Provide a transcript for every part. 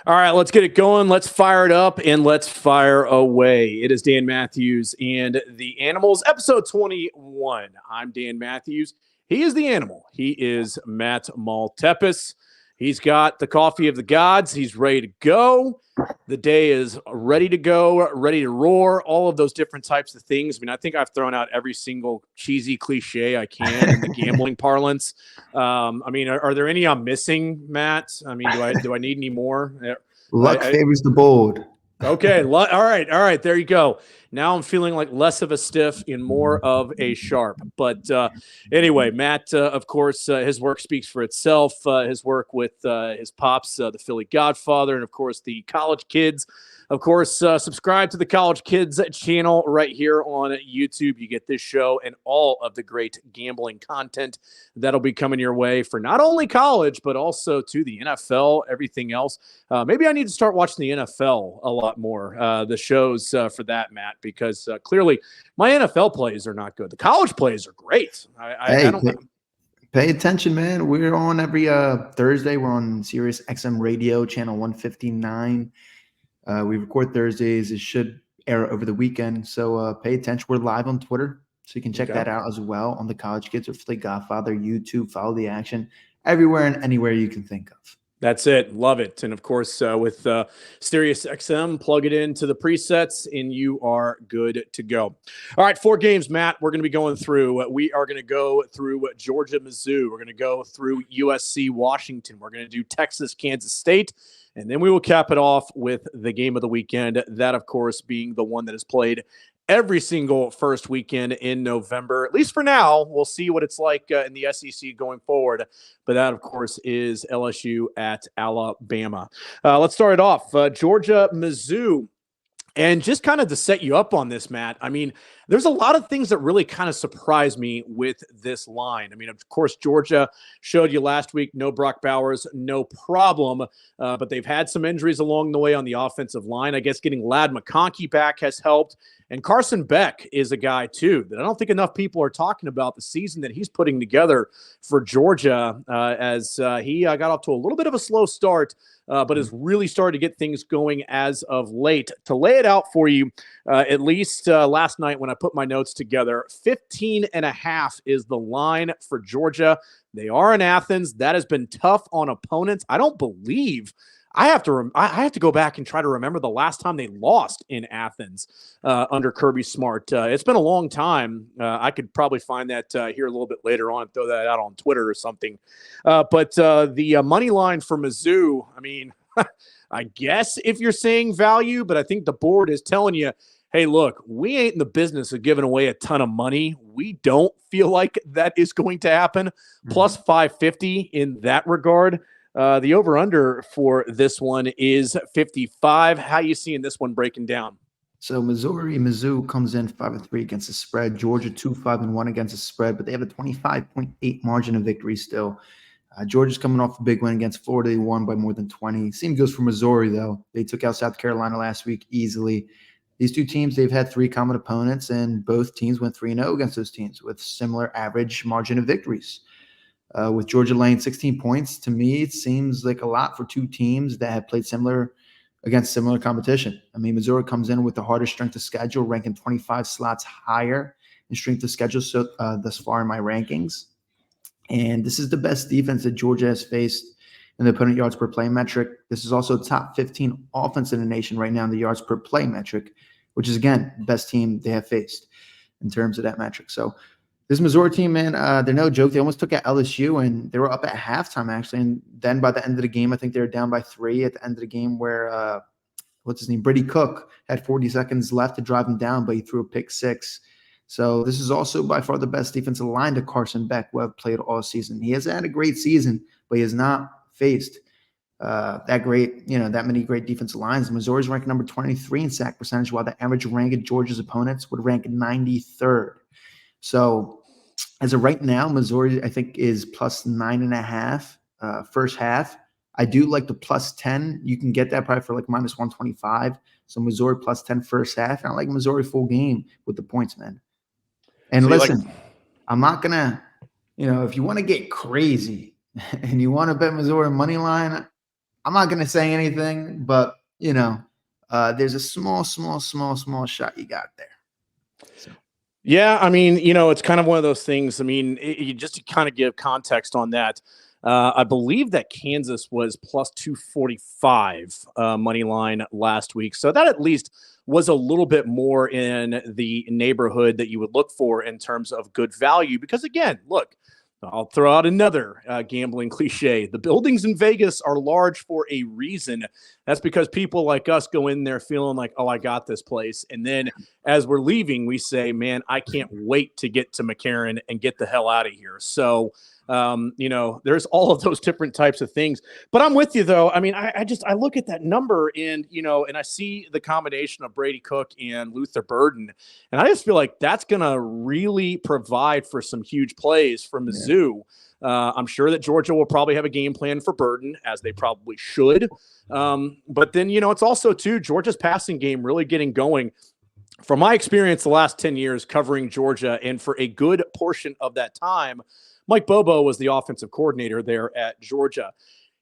All right, let's get it going. Let's fire it up and let's fire away. It is Dan Mathews and the Animals, episode 21. I'm Dan Mathews. He is the animal. He is Matt Maltepes. He's got the coffee of the gods. He's ready to go. The day is ready to go, ready to roar, all of those different types of things. I mean, I think I've thrown out every single cheesy cliche I can in the gambling parlance. I mean, are there any I'm missing, Matt? I mean, do I need any more? Luck favors the bold. Okay. All right. There you go. Now I'm feeling like less of a stiff and more of a sharp. But anyway, Matt, of course, his work speaks for itself. His work with his pops, the Philly Godfather, and of course, the College Kids. Of course, subscribe to the College Kids channel right here on YouTube. You get this show and all of the great gambling content that'll be coming your way for not only college, but also to the NFL, everything else. Maybe I need to start watching the NFL a lot more, the shows for that, Matt, because clearly my NFL plays are not good. The college plays are great. I don't know. Pay attention, man. We're on every Thursday. We're on Sirius XM Radio, channel 159. We record Thursdays. It should air over the weekend. So pay attention. We're live on Twitter, so you can check that out as well on the College Kids or Philly Godfather, YouTube. Follow the action everywhere and anywhere you can think of. That's it. Love it. And of course, with Sirius XM, plug it into the presets and you are good to go. All right, 4 games, Matt, we're going to be going through. We are going to go through Georgia, Mizzou. We're going to go through USC-Washington. We're going to do Texas, Kansas State. And then we will cap it off with the game of the weekend. That, of course, being the one that is played every single first weekend in November, at least for now. We'll see what it's like in the SEC going forward. But that, of course, is LSU at Alabama. Let's start it off. Georgia, Mizzou. And just kind of to set you up on this, Matt, I mean, there's a lot of things that really kind of surprised me with this line. I mean, of course, Georgia showed you last week, no Brock Bowers, no problem. But they've had some injuries along the way on the offensive line. I guess getting Ladd McConkey back has helped. And Carson Beck is a guy, too, that I don't think enough people are talking about the season that he's putting together for Georgia as he got off to a little bit of a slow start, but has really started to get things going as of late. To lay it out for you, at least last night when I put my notes together, 15.5 is the line for Georgia. They are in Athens. That has been tough on opponents. I don't believe I have to go back and try to remember the last time they lost in Athens under Kirby Smart. It's been a long time. I could probably find that here a little bit later on, throw that out on Twitter or something. But the money line for Mizzou, I mean, I guess if you're saying value, but I think the board is telling you, hey, look, we ain't in the business of giving away a ton of money. We don't feel like that is going to happen. Plus 550 in that regard. The over-under for this one is 55. How you seeing this one breaking down? So Mizzou comes in 5-3 against the spread. Georgia 2-5-1 against the spread, but they have a 25.8 margin of victory still. Georgia's coming off a big win against Florida. They won by more than 20. Same goes for Missouri, though. They took out South Carolina last week easily. These two teams, they've had 3 common opponents, and both teams went 3-0 against those teams with similar average margin of victories. With Georgia laying 16 points, to me, it seems like a lot for two teams that have played similar against similar competition. I mean, Missouri comes in with the hardest strength of schedule, ranking 25 slots higher in strength of schedule thus far in my rankings. And this is the best defense that Georgia has faced in the opponent yards per play metric. This is also top 15 offense in the nation right now in the yards per play metric, which is, again, the best team they have faced in terms of that metric. So this Missouri team, man, they're no joke. They almost took out LSU, and they were up at halftime, actually. And then by the end of the game, I think they were down by 3 at the end of the game where, Brady Cook had 40 seconds left to drive him down, but he threw a pick 6. So this is also by far the best defensive line to Carson Beck, who have played all season. He has had a great season, but he has not faced that many great defensive lines. Missouri's ranked number 23 in sack percentage, while the average rank of Georgia's opponents would rank 93rd. So as of right now, Missouri, I think, is plus 9.5 first half. I do like the plus 10. You can get that probably for like minus 125. So Missouri plus 10 first half. And I like Missouri full game with the points, man. And so listen, I'm not going to, if you want to get crazy and you want to bet Missouri money line, I'm not going to say anything, but, there's a small shot you got there. So. Yeah, I mean, it's kind of one of those things. I mean, just to kind of give context on that, I believe that Kansas was plus 245 money line last week. So that at least was a little bit more in the neighborhood that you would look for in terms of good value. Because again, look, I'll throw out another gambling cliche. The buildings in Vegas are large for a reason. That's because people like us go in there feeling like, oh, I got this place. And then as we're leaving, we say, man, I can't wait to get to McCarran and get the hell out of here. So, there's all of those different types of things. But I'm with you, though. I mean, I look at that number and, and I see the combination of Brady Cook and Luther Burden. And I just feel like that's going to really provide for some huge plays for Mizzou. I'm sure that Georgia will probably have a game plan for Burden, as they probably should. But then, it's also, too, Georgia's passing game really getting going. From my experience the last 10 years covering Georgia, and for a good portion of that time, Mike Bobo was the offensive coordinator there at Georgia.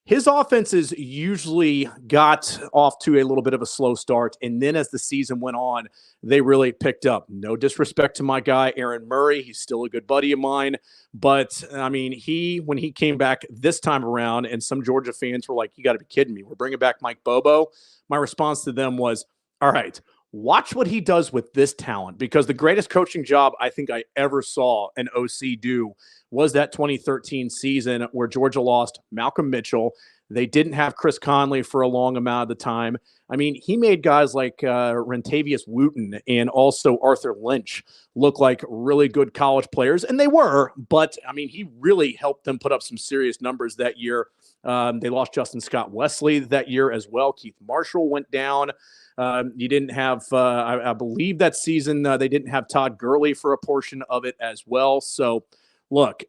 His offenses usually got off to a little bit of a slow start, and then as the season went on, they really picked up. No disrespect to my guy, Aaron Murray. He's still a good buddy of mine. But, I mean, when he came back this time around, and some Georgia fans were like, you got to be kidding me. We're bringing back Mike Bobo. My response to them was, all right, watch what he does with this talent, because the greatest coaching job I think I ever saw an OC do was that 2013 season where Georgia lost Malcolm Mitchell. They didn't have Chris Conley for a long amount of the time. I mean, he made guys like Rentavious Wooten and also Arthur Lynch look like really good college players, and they were. But, I mean, he really helped them put up some serious numbers that year. They lost Justin Scott Wesley that year as well. Keith Marshall went down. You didn't have, I believe that season, they didn't have Todd Gurley for a portion of it as well. So, look,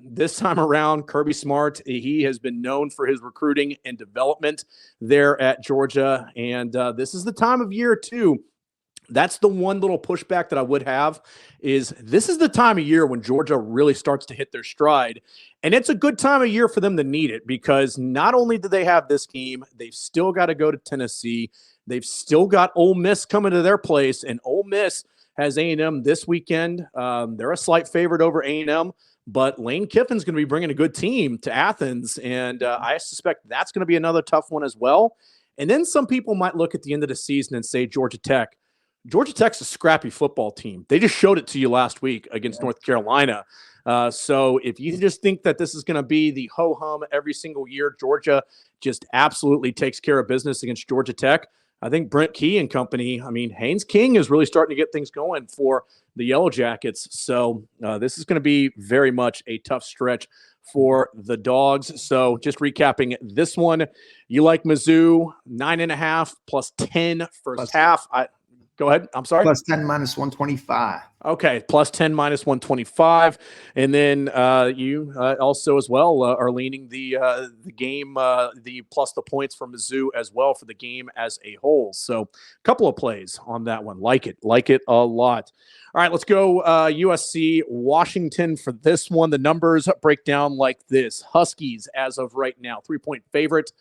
this time around, Kirby Smart, he has been known for his recruiting and development there at Georgia. And this is the time of year, too. That's the one little pushback that I would have is this is the time of year when Georgia really starts to hit their stride. And it's a good time of year for them to need it, because not only do they have this game, they've still got to go to Tennessee. They've still got Ole Miss coming to their place, and Ole Miss has A&M this weekend. They're a slight favorite over A&M, but Lane Kiffin's going to be bringing a good team to Athens, and I suspect that's going to be another tough one as well. And then some people might look at the end of the season and say Georgia Tech. Georgia Tech's a scrappy football team. They just showed it to you last week against North Carolina. So if you just think that this is going to be the ho-hum every single year, Georgia just absolutely takes care of business against Georgia Tech, I think Brent Key and company, I mean, Haynes King is really starting to get things going for the Yellow Jackets. So this is going to be very much a tough stretch for the Dogs. So just recapping this one, you like Mizzou, 9.5 plus 10 first half. Go ahead. I'm sorry. Plus 10 minus 125. Okay, plus 10 minus 125. And then you also as well are leaning the game, the plus the points for Mizzou as well for the game as a whole. So a couple of plays on that one. Like it a lot. All right, let's go USC-Washington for this one. The numbers break down like this. Huskies, as of right now, 3-point favorite.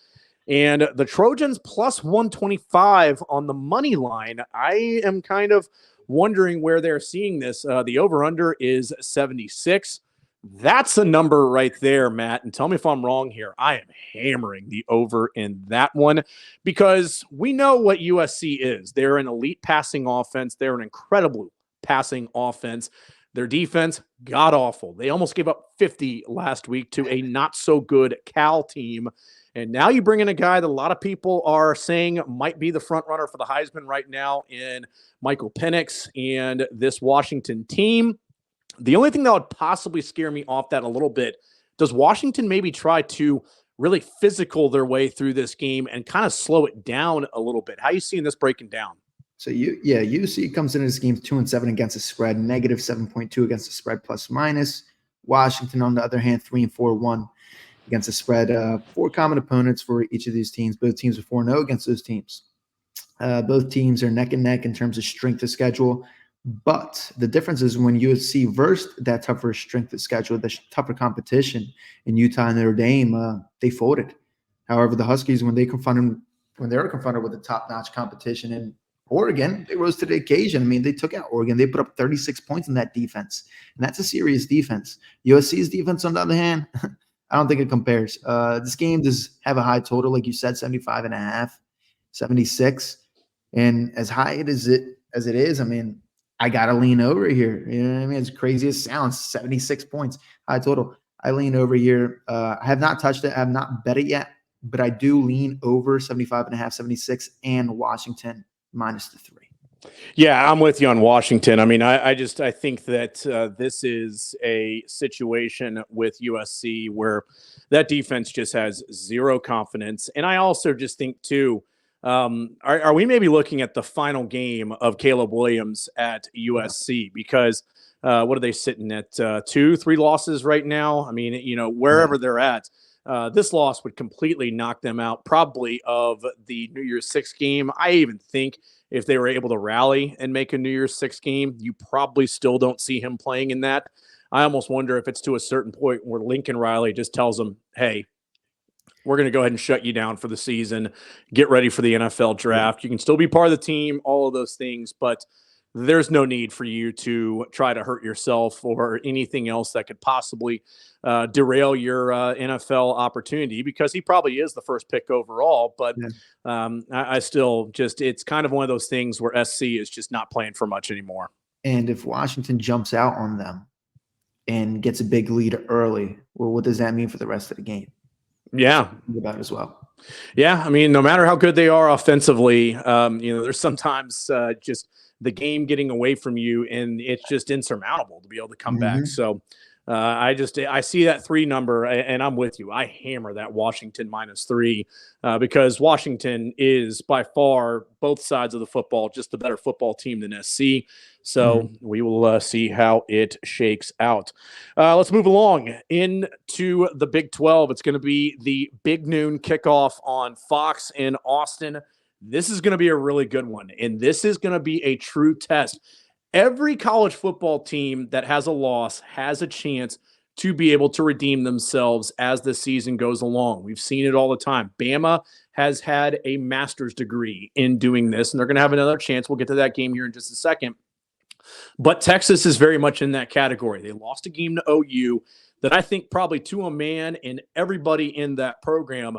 And the Trojans plus 125 on the money line. I am kind of wondering where they're seeing this. The over-under is 76. That's a number right there, Matt. And tell me if I'm wrong here. I am hammering the over in that one because we know what USC is. They're an elite passing offense. They're an incredible passing offense. Their defense, god-awful. They almost gave up 50 last week to a not-so-good Cal team. And now you bring in a guy that a lot of people are saying might be the front runner for the Heisman right now in Michael Penix and this Washington team. The only thing that would possibly scare me off that a little bit, does Washington maybe try to really physical their way through this game and kind of slow it down a little bit? How are you seeing this breaking down? So UC comes into this game 2-7 against the spread, negative 7.2 against the spread plus minus. Washington, on the other hand, 3-4-1 against the spread. 4 common opponents for each of these teams. Both teams are 4-0 against those teams. Both teams are neck and neck in terms of strength of schedule. But the difference is when USC versed that tougher strength of schedule, the tougher competition in Utah and Notre Dame, they folded. However, the Huskies, when they were confronted with a top-notch competition in Oregon, they rose to the occasion. I mean, they took out Oregon. They put up 36 points in that defense, and that's a serious defense. USC's defense, on the other hand, I don't think it compares. This game does have a high total, like you said, 75.5, 76. And as high as it is, I mean, I got to lean over here. You know what I mean? As crazy as it sounds, 76 points, high total. I lean over here. I have not touched it. I have not bet it yet, but I do lean over 75.5, 76, and Washington minus the 3. Yeah, I'm with you on Washington. I mean, I think that this is a situation with USC where that defense just has zero confidence. And I also just think, too, are we maybe looking at the final game of Caleb Williams at USC? Because what are they sitting at, 2-3 losses right now? I mean, wherever they're at, this loss would completely knock them out probably of the New Year's Six game. I even think if they were able to rally and make a New Year's Six game, you probably still don't see him playing in that. I almost wonder if it's to a certain point where Lincoln Riley just tells them, hey, we're going to go ahead and shut you down for the season. Get ready for the NFL draft. You can still be part of the team, all of those things, but there's no need for you to try to hurt yourself or anything else that could possibly derail your NFL opportunity, because he probably is the first pick overall. But I still just, it's kind of one of those things where SC is just not playing for much anymore. And if Washington jumps out on them and gets a big lead early, well, what does that mean for the rest of the game? Yeah. About as well. Yeah. I mean, no matter how good they are offensively, there's sometimes just the game getting away from you, and it's just insurmountable to be able to come back. So I see that 3 number, and I'm with you. I hammer that Washington minus 3 because Washington is by far, both sides of the football, just the better football team than SC. So we will see how it shakes out. Let's move along into the Big 12. It's going to be the big noon kickoff on Fox in Austin. This is going to be a really good one, and this is going to be a true test. Every college football team that has a loss has a chance to be able to redeem themselves as the season goes along. We've seen it all the time. Bama has had a master's degree in doing this, and they're going to have another chance. We'll get to that game here in just a second. But Texas is very much in that category. They lost a game to OU that I think probably to a man and everybody in that program,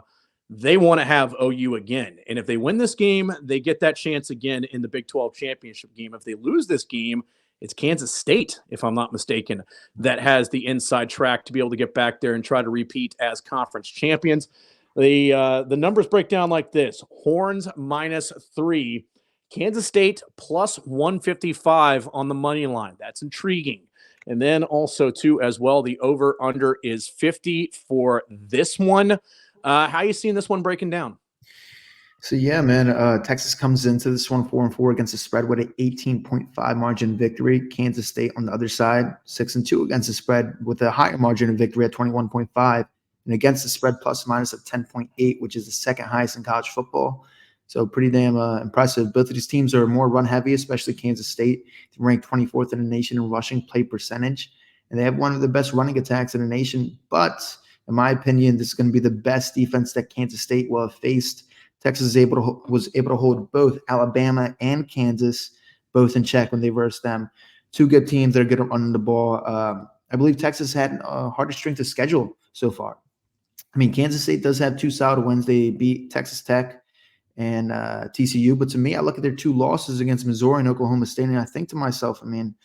they want to have OU again. And if they win this game, they get that chance again in the Big 12 championship game. If they lose this game, it's Kansas State, if I'm not mistaken, that has the inside track to be able to get back there and try to repeat as conference champions. The numbers break down like this. Horns minus 3. Kansas State plus 155 on the money line. That's intriguing. And then also, too, as well, the over-under is 50 for this one. How are you seeing this one breaking down? So, yeah, man, Texas comes into this one 4-4 against the spread with an 18.5 margin victory. Kansas State on the other side, 6-2 against the spread with a higher margin of victory at 21.5. And against the spread plus minus of 10.8, which is the second highest in college football. So pretty damn impressive. Both of these teams are more run heavy, especially Kansas State. They're ranked 24th in the nation in rushing play percentage. And they have one of the best running attacks in the nation. But in my opinion, this is going to be the best defense that Kansas State will have faced. Texas was able to hold both Alabama and Kansas both in check when they versed them. Two good teams that are good at running the ball. I believe Texas had a harder strength of schedule so far. I mean, Kansas State does have 2 solid wins. They beat Texas Tech and TCU. But to me, I look at their 2 losses against Missouri and Oklahoma State, and I think to myself, I mean,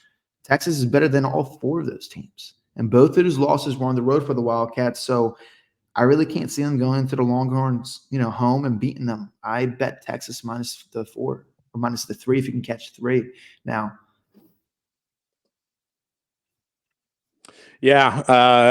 Texas is better than all 4 of those teams. And both of those losses were on the road for the Wildcats. So I really can't see them going into the Longhorns, home and beating them. I bet Texas minus the 4 or minus the 3 if you can catch 3. Now, yeah,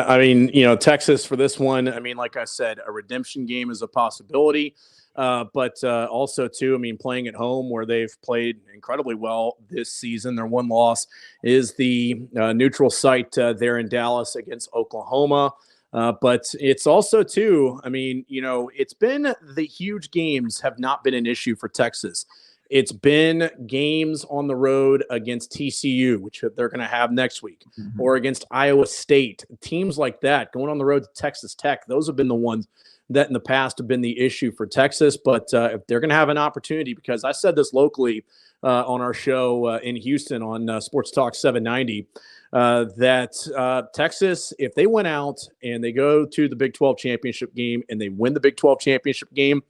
I mean, Texas for this one, I mean, like I said, a redemption game is a possibility. But also, too, I mean, playing at home where they've played incredibly well this season. Their one loss is the neutral site there in Dallas against Oklahoma. But it's also, too, I mean, it's been the huge games have not been an issue for Texas. It's been games on the road against TCU, which they're going to have next week, or against Iowa State. Teams like that, going on the road to Texas Tech, those have been the ones that in the past have been the issue for Texas. But if they're going to have an opportunity, because I said this locally on our show in Houston on Sports Talk 790, that Texas, if they went out and they go to the Big 12 championship game and they win the Big 12 championship game,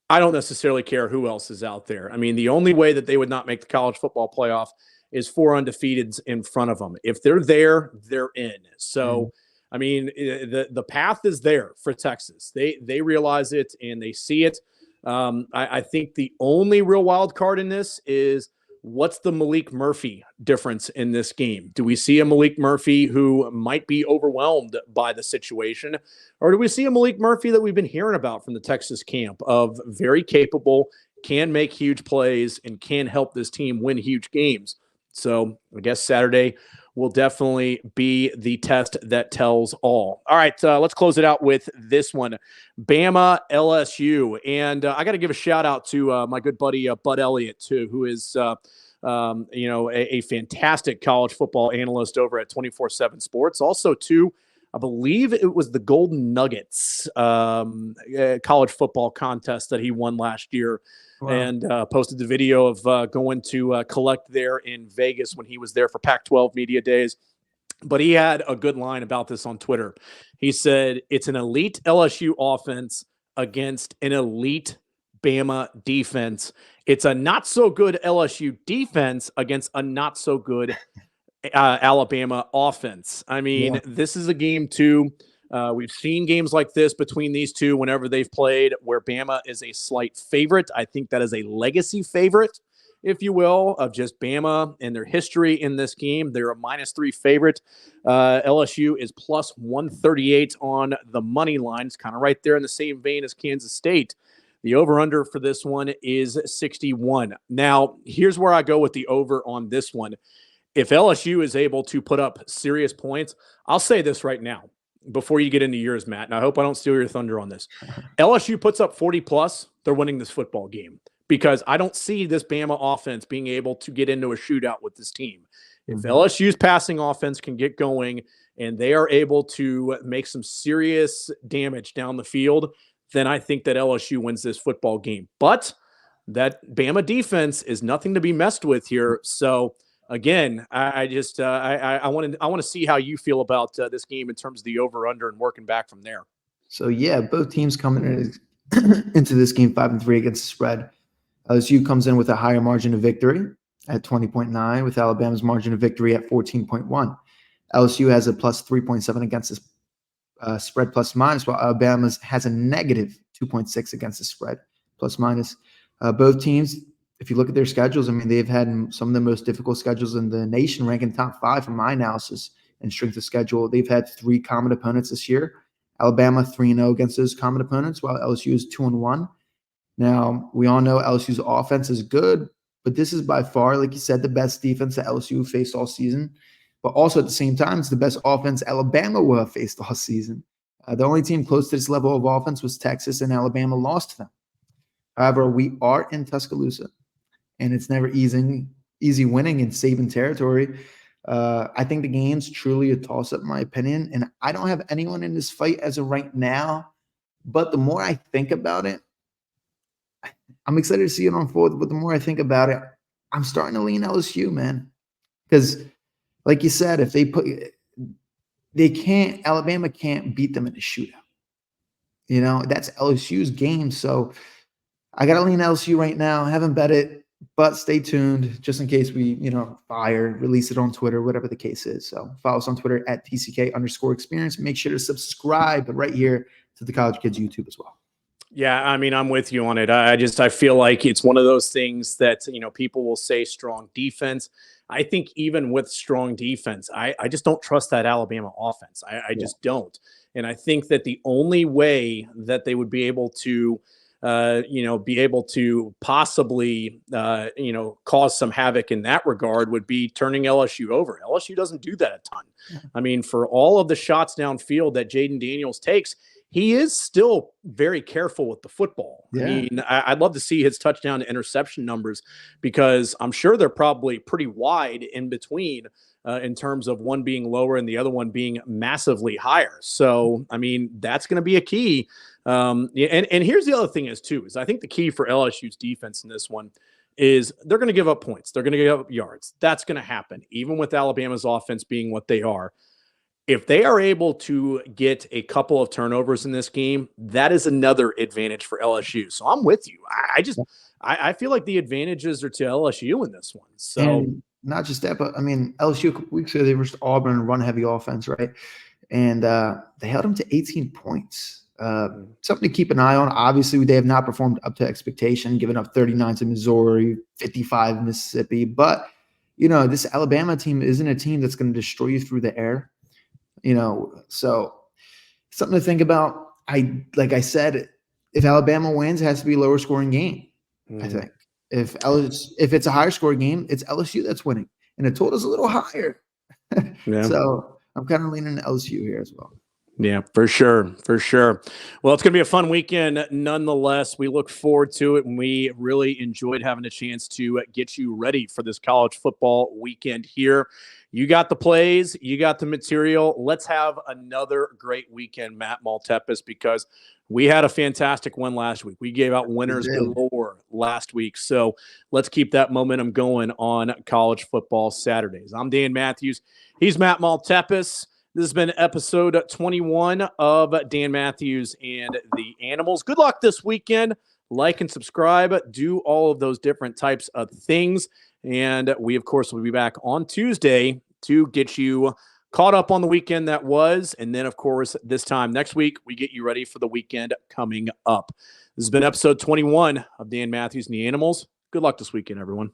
I don't necessarily care who else is out there. I mean, the only way that they would not make the college football playoff is 4 undefeateds in front of them. If they're there, they're in. So, I mean, the path is there for Texas. They realize it and they see it. I think the only real wild card in this is, what's the Malik Murphy difference in this game? Do we see a Malik Murphy who might be overwhelmed by the situation? Or do we see a Malik Murphy that we've been hearing about from the Texas camp of very capable, can make huge plays, and can help this team win huge games? So I guess Saturday will definitely be the test that tells all. All right, let's close it out with this one. Bama LSU. And I got to give a shout out to my good buddy Bud Elliott, too, who is a fantastic college football analyst over at 24/7 Sports. Also, too, I believe it was the Golden Nuggets college football contest that he won last year. Wow. And posted the video of going to collect there in Vegas when he was there for Pac-12 Media Days. But he had a good line about this on Twitter. He said, it's an elite LSU offense against an elite Bama defense. It's a not-so-good LSU defense against a not-so-good Alabama offense. I mean, This is a game, too. We've seen games like this between these two whenever they've played, where Bama is a slight favorite. I think that is a legacy favorite, if you will, of just Bama and their history in this game. They're a -3 favorite. LSU is plus 138 on the money line. It's kind of right there in the same vein as Kansas State. The over-under for this one is 61. Now, here's where I go with the over on this one. If LSU is able to put up serious points, I'll say this right now, before you get into yours, Matt, and I hope I don't steal your thunder on this. LSU puts up 40+, they're winning this football game, because I don't see this Bama offense being able to get into a shootout with this team. If LSU's passing offense can get going and they are able to make some serious damage down the field, then I think that LSU wins this football game. But that Bama defense is nothing to be messed with here. So, again, I want to see how you feel about this game in terms of the over/under and working back from there. So yeah, both teams coming into this game 5-3 against the spread. LSU comes in with a higher margin of victory at 20.9, with Alabama's margin of victory at 14.1. LSU has a plus 3.7 against the spread plus minus, while Alabama's has a negative 2.6 against the spread plus minus. Both teams, if you look at their schedules, I mean, they've had some of the most difficult schedules in the nation, ranking top 5 from my analysis and strength of schedule. They've had 3 common opponents this year. Alabama 3-0 against those common opponents, while LSU is 2-1. Now, we all know LSU's offense is good, but this is by far, like you said, the best defense that LSU faced all season. But also at the same time, it's the best offense Alabama will have faced all season. The only team close to this level of offense was Texas, and Alabama lost to them. However, we are in Tuscaloosa, and it's never easy winning in Saban territory. I think the game's truly a toss-up, in my opinion, and I don't have anyone in this fight as of right now. But the more I think about it, I'm excited to see it unfold. But the more I think about it, I'm starting to lean LSU, man, because, like you said, if Alabama can't beat them in a shootout. You know, that's LSU's game. So I got to lean LSU right now. I haven't bet it, but stay tuned just in case we, release it on Twitter, whatever the case is. So follow us on Twitter at TCK_experience. Make sure to subscribe right here to the College Kids YouTube as well. Yeah, I mean, I'm with you on it. I feel like it's one of those things that, people will say strong defense. I think even with strong defense, I just don't trust that Alabama offense. I just don't. And I think that the only way that they would be able to, possibly, cause some havoc in that regard would be turning LSU over. LSU doesn't do that a ton. I mean, for all of the shots downfield that Jaden Daniels takes, he is still very careful with the football. Yeah. I mean, I'd love to see his touchdown to interception numbers, because I'm sure they're probably pretty wide in between in terms of one being lower and the other one being massively higher. So, I mean, that's going to be a key Yeah, and here's the other thing is I think the key for LSU's defense in this one is they're going to give up points. They're going to give up yards. That's going to happen, even with Alabama's offense being what they are. If they are able to get a couple of turnovers in this game, that is another advantage for LSU. So I'm with you. I feel like the advantages are to LSU in this one. So and not just that, but I mean, LSU a couple weeks ago, they versus Auburn, run heavy offense, right? And they held them to 18 points. Something to keep an eye on. Obviously, they have not performed up to expectation, giving up 39 to Missouri, 55 in Mississippi. But, this Alabama team isn't a team that's going to destroy you through the air. So something to think about. Like I said, if Alabama wins, it has to be a lower scoring game. I think if it's a higher scoring game, it's LSU that's winning, and the total's a little higher. Yeah. So I'm kind of leaning to LSU here as well. Yeah, for sure. Well, it's going to be a fun weekend nonetheless. We look forward to it, and we really enjoyed having a chance to get you ready for this college football weekend here. You got the plays, you got the material. Let's have another great weekend, Matt Maltepes, because we had a fantastic one last week. We gave out winners galore last week. So let's keep that momentum going on College Football Saturdays. I'm Dan Mathews. He's Matt Maltepes. This has been episode 21 of Dan Mathews and the Animals. Good luck this weekend. Like and subscribe. Do all of those different types of things. And we, of course, will be back on Tuesday to get you caught up on the weekend that was. And then, of course, this time next week, we get you ready for the weekend coming up. This has been episode 21 of Dan Mathews and the Animals. Good luck this weekend, everyone.